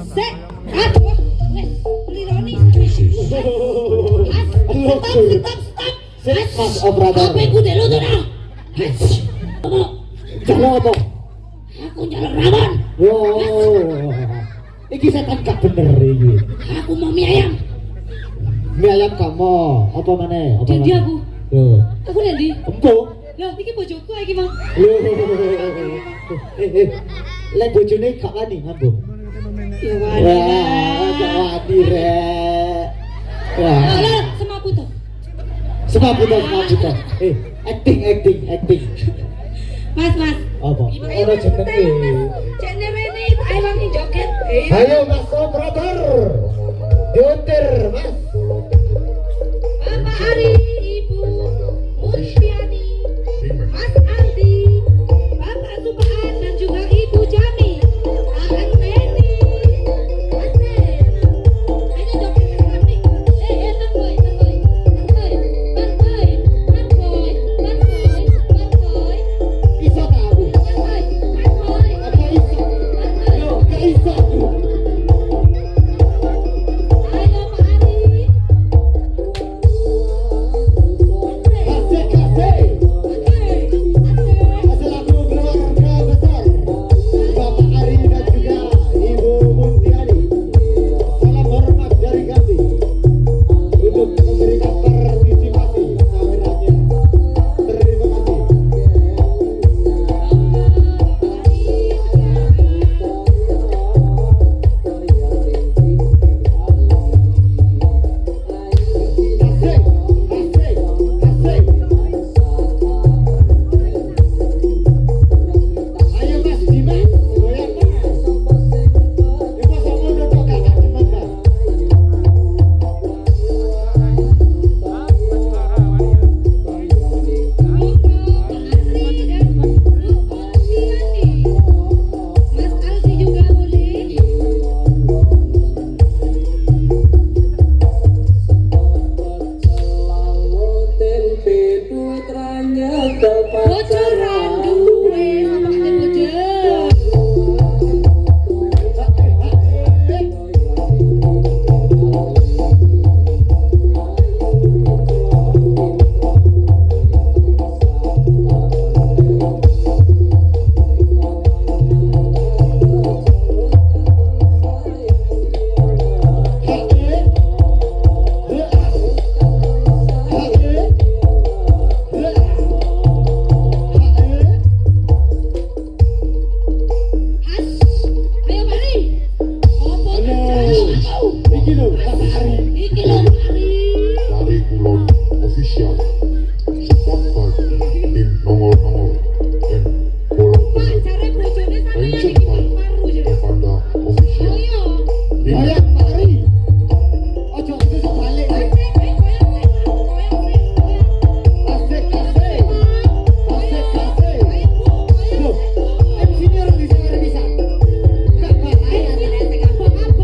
Sek, aduh, wes, lironi. Stop. Mas operator. Apa ku delu to nah? Jalan apa? Aku njaluk rawon. Wow. Iki setan gak bener iki. Aku mau mie ayam. Mie ayam kamu, apa maneh? Apa Dendi maneh? aku. Loh, Aku dendi. empuk. Lah, iki bojoku iki, Mang. Lek bojone gak wani ngambung. Ya Wah, wani. gak wani rek. Wah, Lah, semapu to. semaputan. Acting. Mas. Apa? Ora jenenge. Cek nerene ae wangi joget. Ayo Mas operator. Diuntir, Mas. Bapak Ari, Ibu Mustiani, Mas Aldi, Bapak Supaan dan juga Ibu Jami. Akan Penny. Ayo joget kami. Tanboy. Iso ta aku? Apa iso? Yo, gak iso aku. Ayo Pak Ari. Kasih. Hasil lagu keluarga besar Bapak Ari dan juga Ibu Muntiani. Salam hormat dari kami untuk memberikan partisipasi sawerannya. Terima kasih. Asik. Ayo Mas Dimas, goyang Mas. Ibu sama duduk kakak Dimas Mas. Mas Aldi juga boleh. Bocoran duwe pakai bocor. Ayo mari. Apa terjadi? Iki lho, Bapak Ari. Iki lho Pak Ari. Dari Kulon Official support by tim nongol dan bolong penuh Pacare bojone sampeyan Mention iki by paru jadi. Evanda Official Ayo. tim Goyang Pak Ari. Ojo besok balik. Asik, goyang. Asik. Loh, MC-nya orang bisa ngarep bisa. Gak bahaya.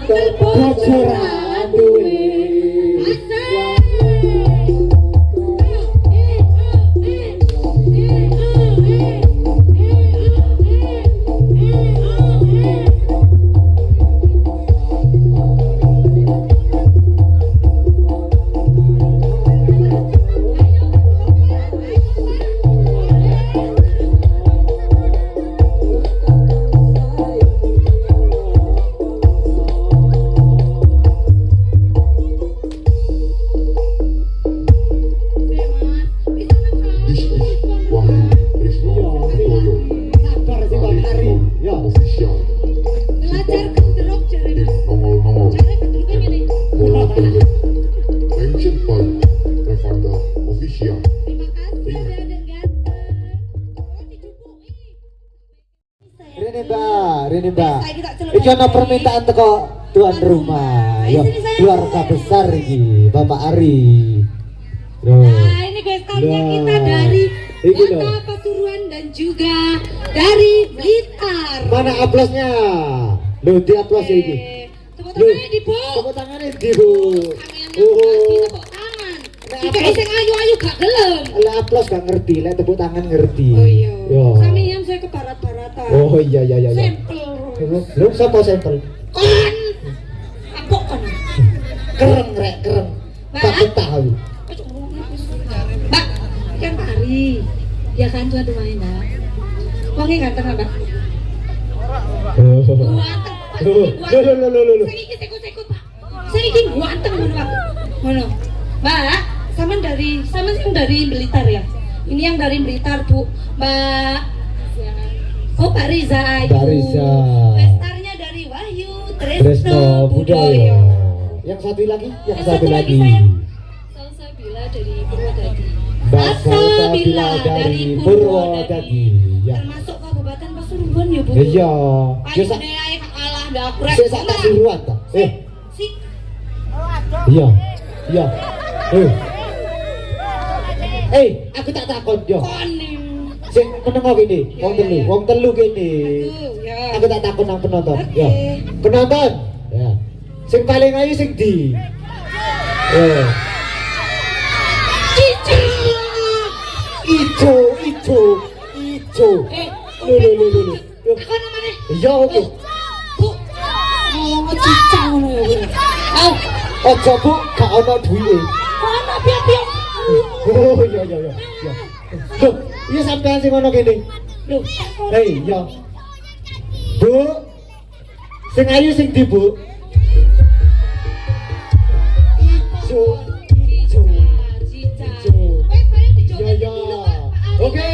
Bocoran duwe. iki ana permintaan teko tuan rumah. Yo, keluarga besar iki, Bapak Ari. Loh. Nah, ini gestarnya kita dari Iki Kota loh. Pasuruan dan juga dari Blitar. Mana aplausnya? Loh, di aplaus ya iki. Tepuk tangannya di Bu. Tepuk tangannya di Bu. Kami yang lagi tepuk tangan. Jika iseng ayu-ayu gak gelem. Lah aplaus gak ngerti, lek tepuk tangan ngerti. Oh iya. Yo. Kami yang saya ke barat-baratan. Oh iya. Sampel. Lu sapa sampel? Kon. Apa kon? Kereng rek, kereng. Mbak. Tak betah aku. Mbak, kan Pak Ari. Ya kan tuan rumahnya, Mbak. Wongnya ganteng, Mbak. Ganteng. Loh. Saya iki sekut-sekut, Pak. Saya iki ganteng ngono, Pak. Ngono. Mbak, sama yang dari Blitar ya. Ini yang dari Blitar, Bu. Mbak. Oh, Pak Riza Ayu. Pak Riza. Pestarnya dari Wahyu Tresno Tresno Budoyo. Budoyo. Yang satu lagi, yang Yang satu lagi. sayang. Salsabila dari Purwodadi. Mbak Salsabila dari Purwodadi. Ya. Termasuk Kabupaten Pasuruan ya, Bu. Iya. Paling Biasa daerah kalah dakrek. saya tak suruhan ta. Si Iya. Aku tak takut yo. koning. Sing menengo kene, wong telu kene. Aduh, ya. Aku tak takut nang penonton. Oke. Ya. Penonton. Ya. Sing paling ayu sing di. Cici. Ijo. Loh. Aku namanya. Iya oke. Bu. Oh, cica ngono ya, Bu. Au. Aja Bu, gak ono duwike. Kono piye-piye. Oh iya. Loh, iya sampean sing ono kene. Loh, Hei, iya. Bu. Sing ayu sing di, Bu. Ijo. cica. Ijo. Wes saya dijoget Ya. dulu, Pak. Pak Ari. Oke,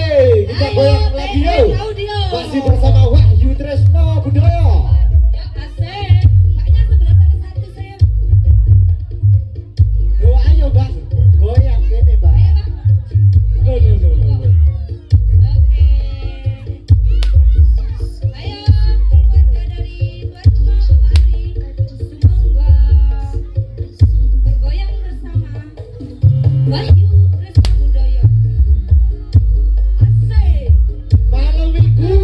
kita Ayo, goyang lagi yuk. audio. Masih bersama Wahyu Tresno Budoyo. Ya, asik. Paknya sebelah sana satu saya. Loh, ayo, Mbak. Goyang kene, Mbak. Loh. Oke. Ayo keluarga dari tuan rumah Bapak Ari. Semoga bergoyang bersama Wahyu Tresno Budoyo. Asik. Malam Minggu.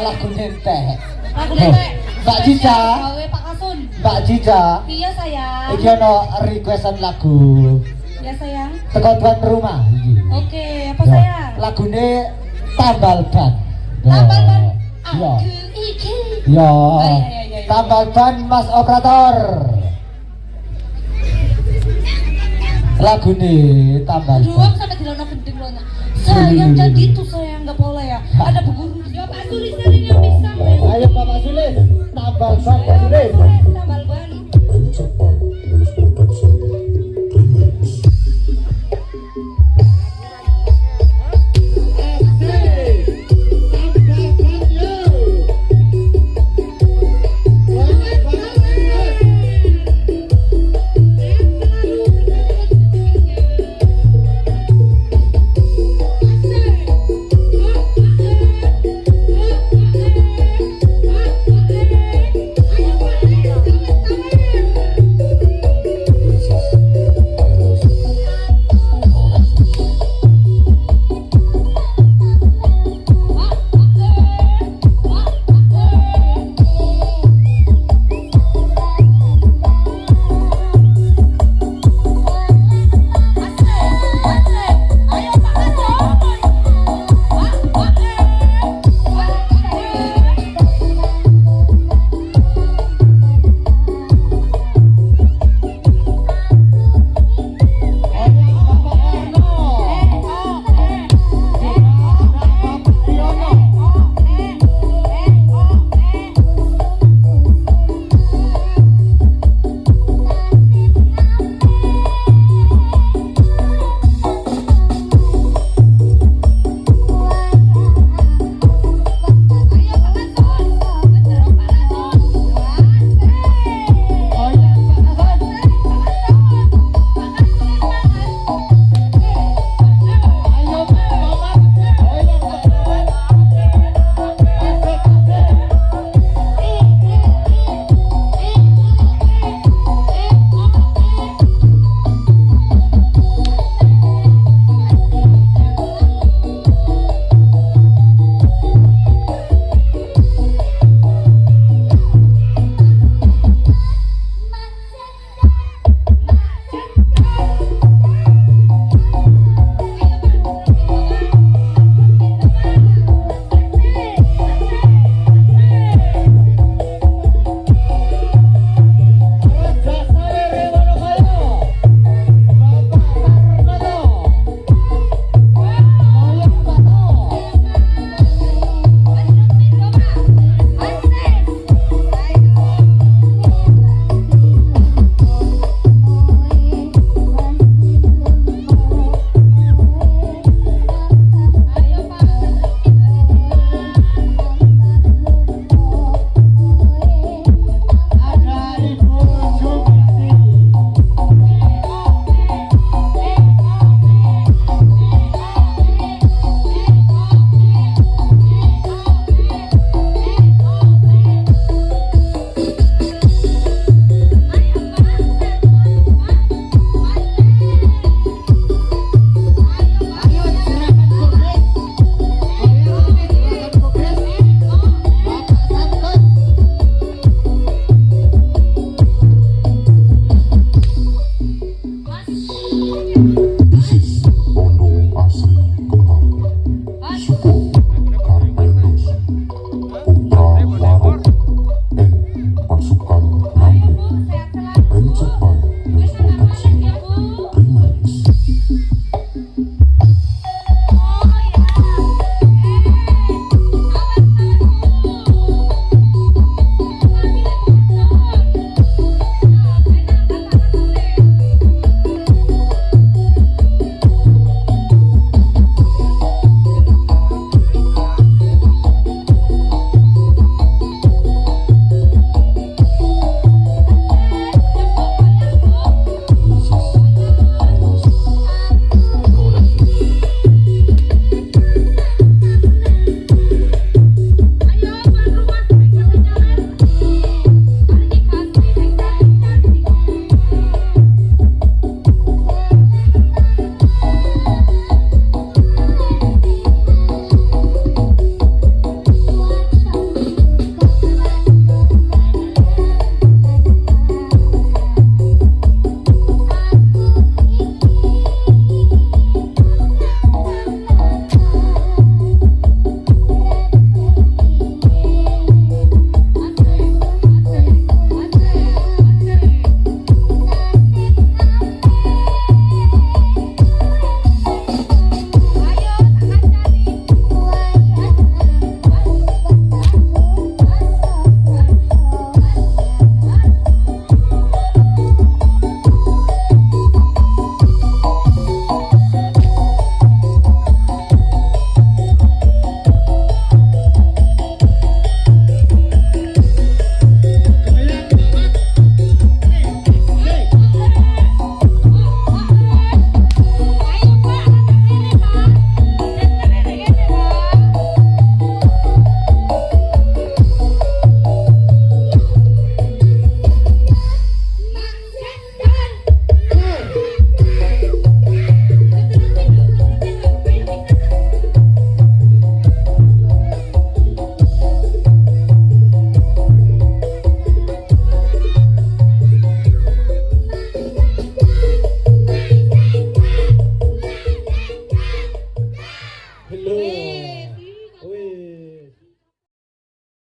lagu nentek. Lagu nentek. Mbak Cica. Gawe Pak Kasun. Mbak Cica. Iya sayang. Iki ono requestan lagu. Ya sayang. Teko tuan rumah iki. Oke, apa sayang? Lagune Tambal Ban. Tambal Ban. Iya. Aku iki. Iya. Iya. Tambal Ban Mas Operator. Lagune Tambal Ban. Doang sampai dilono gending lono. Sayang jadi itu sayang nggak boleh ya. Ada beguru. Ya Pak Sulis ini yang bisa. Ayo Bapak Sulis. Tambal Ban Pak Sulis. Tambal Ban. Mencapai